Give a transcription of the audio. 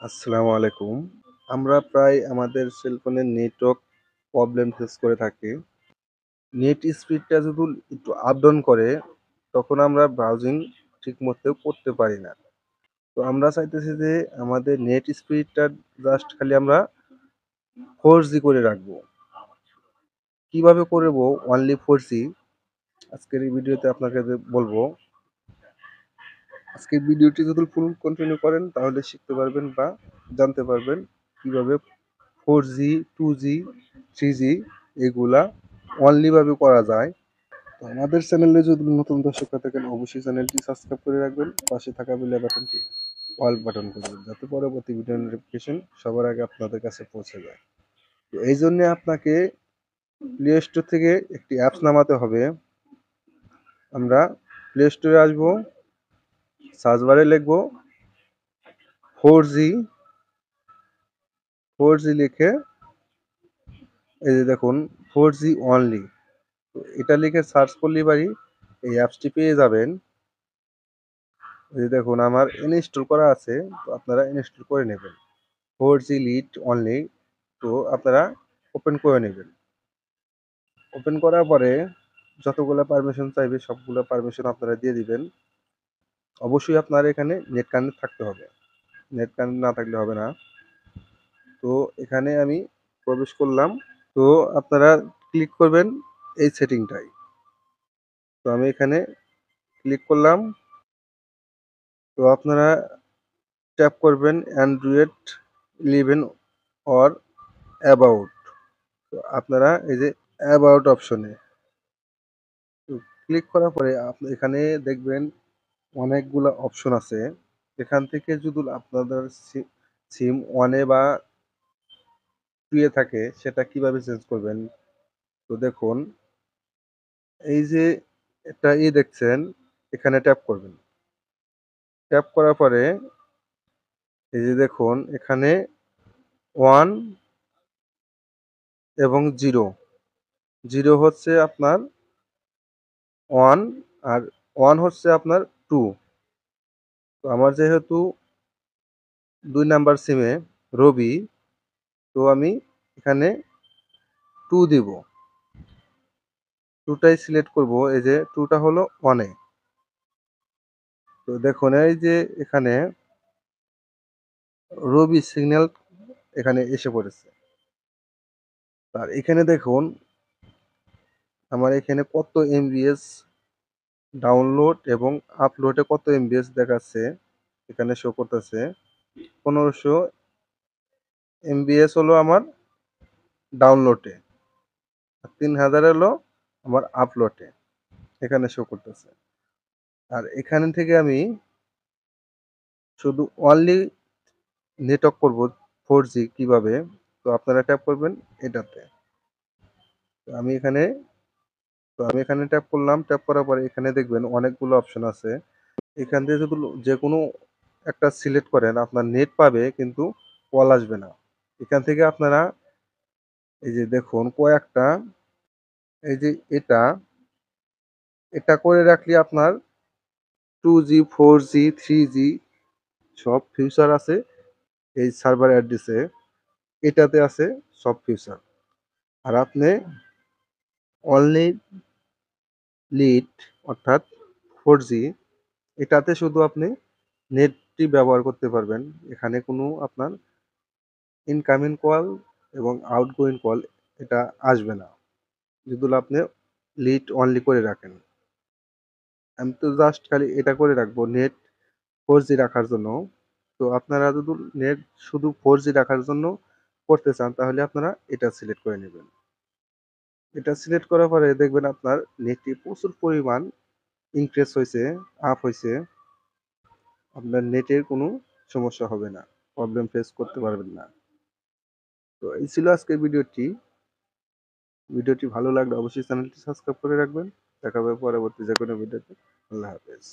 আসসালামু আলাইকুম। আমরা প্রায় আমাদের সেলফোনে নেটওয়ার্ক প্রবলেম ফেস করে থাকি। নেট স্পিডটা যদি একটু আপ ডাউন করে, তখন আমরা ব্রাউজিং ঠিকমতো করতে পারি না। তো আমরা চাইতেছি যে আমাদের নেট স্পিডটা জাস্ট খালি আমরা 4G করে রাখবো। কিভাবে করব অনলি 4G আজকের এই ভিডিওতে আপনাকে বলবো। আজকের ভিডিওটি যদি ফুল কন্টিনিউ করেন তাহলে শিখতে পারবেন বা জানতে পারবেন কিভাবে 4G, 2G, 3G এগুলা অনলি ভাবে করা যায়। তো আমাদের চ্যানেলে যদি নতুন দর্শক হয়ে থাকেন অবশ্যই চ্যানেলটি সাবস্ক্রাইব করে রাখবেন, পাশে থাকা বেল বাটনটি অল বাটন করবেন যাতে পরবর্তী ভিডিও নোটিফিকেশন সবার আগে আপনাদের কাছে পৌঁছে যায়। তো এই জন্য আপনাকে প্লে স্টোর থেকে একটি অ্যাপস নামাতে হবে। আমরা প্লে স্টোরে আসবো, সার্চ বারে লিখবো 4G, 4G লিখে এই যে দেখুন 4G অনলি, তো এটা লিখে সার্চ করলেই পারি এই অ্যাপসটি পেয়ে যাবেন। এই যে দেখুন আমার ইনস্টল করা আছে, তো আপনারা ইনস্টল করে নেবেন 4G লিড অনলি। তো আপনারা ওপেন করে নেবেন। ওপেন করার পরে যতগুলো পারমিশন চাইবে সবগুলো পারমিশন আপনারা দিয়ে দিবেন। অবশ্যই আপনার এখানে নেট কানেক্ট থাকতে হবে, নেট কানেক্ট না থাকলে হবে না। তো এখানে আমি প্রবেশ করলাম। তো আপনারা ক্লিক করবেন এই সেটিংটাই। তো আমি এখানে ক্লিক করলাম। তো আপনারা ট্যাপ করবেন অ্যান্ড্রয়েড 11 অর অ্যাবাউট। তো আপনারা এই যে অ্যাবাউট অপশনে ক্লিক করার পরে আপনি এখানে দেখবেন অনেকগুলো অপশন আছে। এখান থেকে যদি আপনাদের সিম ওয়ানে বা টুয়ে থাকে সেটা কিভাবে চেঞ্জ করবেন। তো দেখুন এই যে একটা দেখছেন, এখানে ট্যাপ করবেন। ট্যাপ করার পরে এই যে দেখুন এখানে ওয়ান এবং জিরো, জিরো হচ্ছে আপনার ওয়ান আর ওয়ান হচ্ছে আপনার টু। তো আমার যেহেতু 2 নাম্বার সিমে রবি, তো আমি এখানে টু দিব। টুটাই সিলেক্ট করব। এই যে টুটা হলো ওয়ানে। তো দেখুন এই যে এখানে রবি সিগন্যাল এখানে এসে পড়েছে। আর এখানে দেখুন আমার এখানে কত এমবিএস ডাউনলোড এবং আপলোডে কত এমবিএস দেখাচ্ছে, এখানে শো করতেছে 1500 এমবিএস হলো আমার ডাউনলোডে, আর 3000 হলো আমার আপলোডে, এখানে শো করতেছে। আর এখান থেকে আমি শুধু অনলি নেটওয়ার্ক করব 4G কিভাবে। তো আপনারা ট্যাপ করবেন এটাতে। তো আমি এখানে ট্যাপ করলাম। ট্যাপ করার পরে এখানে দেখবেন অনেকগুলো অপশন আছে। এখান থেকে যদি যে কোনো একটা সিলেক্ট করেন আপনার নেট পাবে কিন্তু কল আসবে না। এখান থেকে আপনারা এই যে দেখুন কয়েকটা এই যে এটা এটা করে রাখলে আপনার 2G, 4G, 3G সব ফিউচার আছে এই সার্ভার অ্যাড্রেসে, এটাতে আছে সব ফিউচার। আর আপনি অনলি লিড অর্থাৎ 4G এটাতে শুধু আপনি নেটটি ব্যবহার করতে পারবেন। এখানে কোনো আপনার ইনকামিং কল এবং আউটগোয়িং কল এটা আসবে না যদি আপনি লিড অনলি করে রাখেন। আমি তো জাস্ট খালি এটা করে রাখবো নেট 4G রাখার জন্য। তো আপনারা যদি নেট শুধু 4G রাখার জন্য করতে চান তাহলে আপনারা এটা সিলেক্ট করে নেবেন। এটা সিলেক্ট করার পরে দেখবেন আপনার নেটটি প্রচুর পরিমাণ ইনক্রিজ হয়েছে, আপ হয়েছে। আপনার নেটের কোনো সমস্যা হবে না, প্রবলেম ফেস করতে পারবেন না। তো এই ছিল আজকের ভিডিওটি। ভিডিওটি ভালো লাগলে অবশ্যই চ্যানেলটি সাবস্ক্রাইব করে রাখবেন। দেখা হবে পরবর্তী যে কোনো ভিডিওতে। আল্লাহ হাফেজ।